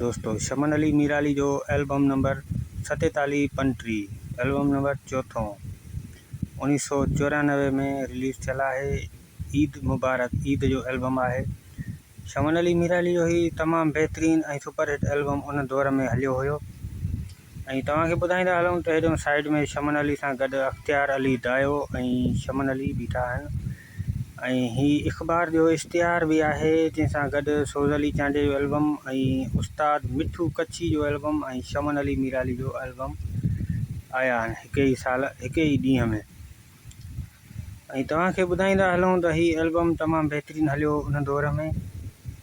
दोस्तों शमन अली मीराली जो एल्बम नंबर 47 पंट्री, एल्बम नंबर 4 1994 में रिलीज़ चला है। ईद मुबारक ईद जो एल्बम है शमन अली मीराली जो ही तमाम बेहतरीन ऐं सुपरहिट एल्बम उन दौर में हलियो हुयो। ऐं तव्हांखे ॿुधाईंदा हलूं त हेॾो साइड में शमन अली सां गॾु अख्तियार अली डायो ऐं शमन अली बीठा आहिनि। ऐं ही इख़बार जो इश्तिहार भी आहे जंहिंसां गॾु सोज़ अली चांडे जो एल्बम ऐं उस्ताद मिठू कच्छी जो एल्बम ऐं शमन अली मीराली जो एल्बम आया आहिनि हिकु ई साल हिकु ई ॾींहं में। ऐं तव्हांखे ॿुधाईंदा हलूं त ही एल्बम तमामु बहितरीनु हलियो उन दौर में,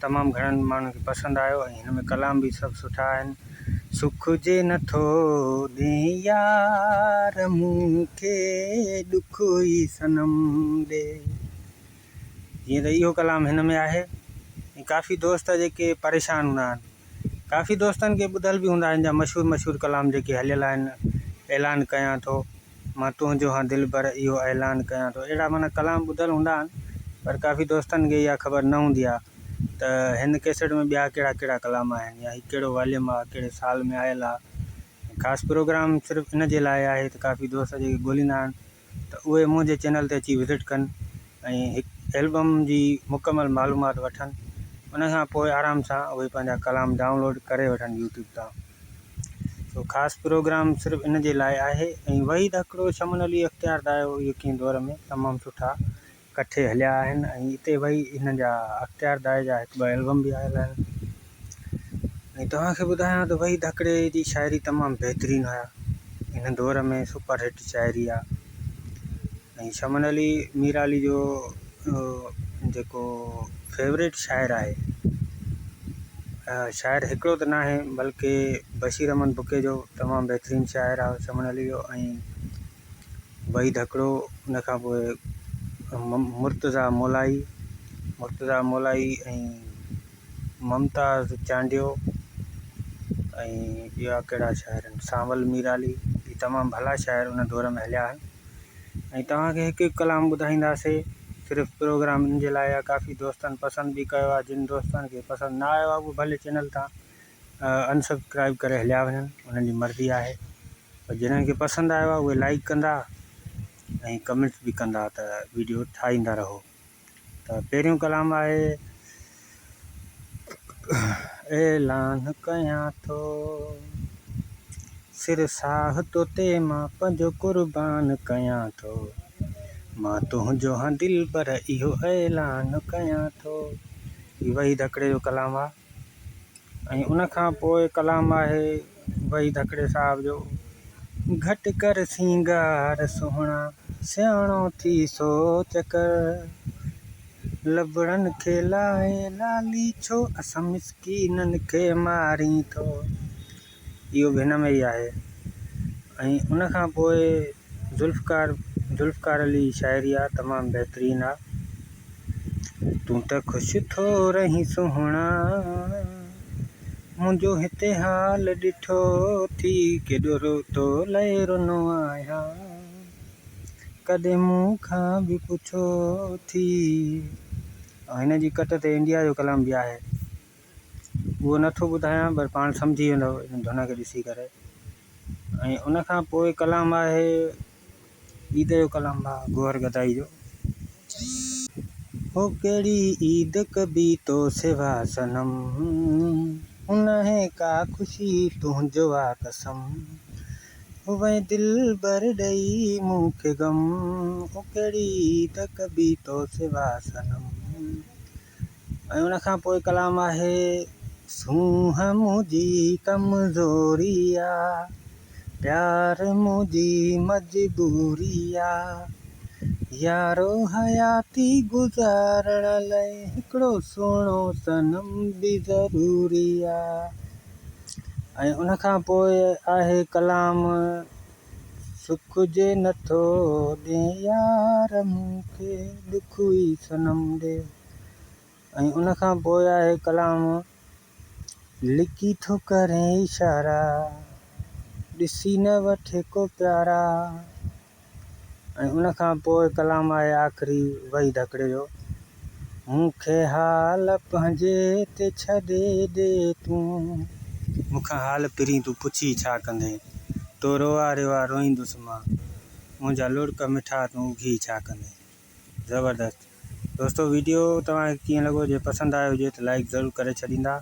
तमामु घणनि माण्हुनि खे पसंदि आयो ऐं हिन में कलाम भी सभु सुठा आहिनि। सुख जे नथो ॾे यार मूंखे ॾुख ई सनम ॾे, जीअं त इहो कलाम हिन में आहे। ऐं काफ़ी दोस्त जेके परेशान हूंदा आहिनि, काफ़ी दोस्तनि खे ॿुधल बि हूंदा आहिनि जा मशहूरु कलाम जेके हलियल आहिनि। ऐलान कयां थो मां तुंहिंजो हाँ दिल भर इहो ऐलान कयां थो, अहिड़ा माना कलाम ॿुधल हूंदा आहिनि, पर काफ़ी दोस्तनि खे इहा ख़बर न हूंदी आहे त हिन कैसेट में ॿिया कहिड़ा कहिड़ा कलाम आहिनि या हीउ कहिड़ो वॉल्यूम आहे, कहिड़े साल में आयल आहे। ख़ासि प्रोग्राम सिर्फ़ु इन जे लाइ आहे त काफ़ी दोस्त जेके ॻोल्हींदा आहिनि त उहे मुंहिंजे चैनल ते अची विज़िट कनि ऐं हिकु एल्बम जी मुकमल मालूमात वठनि, उन खां पोइ आराम सां उहे पंहिंजा कलाम डाउनलोड करे वठनि यूट्यूब तां। तो ख़ासि प्रोग्राम सिर्फ़ु इन जे लाइ आहे। ऐं वही हिकिड़ो शमन अली अख्तियार दायो यकीन दौर में तमामु सुठा कठे हलिया आहिनि ऐं हिते वही हिन जा अख्तियार दाए जा हिकु ॿ एल्बम बि आयल आहिनि। ऐं तव्हांखे ॿुधायां त वही धकड़े जी शाइरी तमामु बहितरीनु हुया, हिन दौर में सुपरहिट शाइरी आहे। ऐं शमन अली मीराली जो जेको फेवरेट शाइर आहे, शाइर हिकिड़ो त न आहे बल्कि बशीर अहमद बुके जो तमामु बहितरीनु शाइर आहे शमन अली जो। ऐं वही धकड़ो उन खां पोइ मुर्तज़ा मोलाई ऐं मुमताज़ चांडियो ऐं ॿिया कहिड़ा शाइर आहिनि, सांवल मीराली, ही तमामु भला शाइर उन दौर में हलिया आहिनि। ऐं तव्हांखे हिकु हिकु कलाम ॿुधाईंदासीं, सिर्फ़ु प्रोग्राम इन जे लाइ आहे। काफ़ी दोस्तनि पसंदि भी कयो आहे, जिन दोस्तनि खे पसंदि न आयो आहे उहे भले चैनल तां अनसब्सक्राइब करे हलिया वञनि, उन्हनि जी मर्ज़ी आहे। पर जिन्हनि खे पसंदि आयो आहे उहे लाइक कंदा ऐं कमेंट्स भी कंदा त वीडियो ठाहींदा रहो। त पहिरियों कलाम आहे ऐलान कयां थो सिर साह तो ते मां पंहिंजो क़ुर्बान कयां थो, मां तुंहिंजो हाँ दिल पर इहो ऐलान कयां थो। ही वही धकड़े जो कलाम आहे। ऐं उन खां पोइ कलाम आहे वही धकड़े साहब जो, घटि कर सिंगार सोहणा सियाणो थी सोच कर, लबड़नि खे लाहे लाली छो असां मिसकीननि खे मारी थो, इहो बि हिन में ई आहे। ऐं उन खां पोइ ज़ुल्फ़कार अली शाइरी आहे तमामु बहितरीनु आहे। तूं त ख़ुशि थो रही सुहिणा मुंहिंजो हिते हाल ॾिठो थी, केॾो तो लहे रुनो आहियां कॾहिं मूं खां बि पुछो थी। ऐं हिन जी कट ते इंडिया जो कलाम बि आहे, उहो नथो ॿुधायां पर पाण सम्झी वेंदव इन धुन खे ॾिसी करे। ऐं उन खां पोइ कलाम आहे ईद जो कलाम आहे गोहर गदाई जो, हो कहिड़ी ईद कबी तो सिवा सनम, हुन है का ख़ुशी तुंहिंजो आ कसम, वह दिल भर ॾेई मूंखे गम, हो कहिड़ी ईद कबी तो सिवा सनम। ऐं उन खां पोइ कलाम आहे सूंह मुंहिंजी कमज़ोरी आहे, प्यार मुंहिंजी मजबूरी आहे, यारो हयाती गुज़ारण लाइ हिकिड़ो सुहिणो सनम बि ज़रूरी आहे। ऐं उन खां पोइ आहे कलाम सुख जे नथो ॾे यार मूंखे ॾुख ई सनम ॾे। ऐं उन खां पोइ आहे कलाम लिकी थो करे इशारा ॾिसी न वठे को प्यारा। ऐं उन खां पोइ कलाम आहे आख़िरी वही धकड़े जो, मूंखे हाल पंहिंजे ते छॾे ॾे तूं मूंखां हाल पिरी तूं पुछी छा कंदे, तो रोआ रेवा रोईंदुसि मां, मुंहिंजा लुड़क मिठा तूं घी छा कंदे। ज़बरदस्त दोस्तों, वीडियो तव्हांखे कीअं लॻो? जे पसंदि आयो हुजे त लाइक ज़रूरु करे छॾींदा।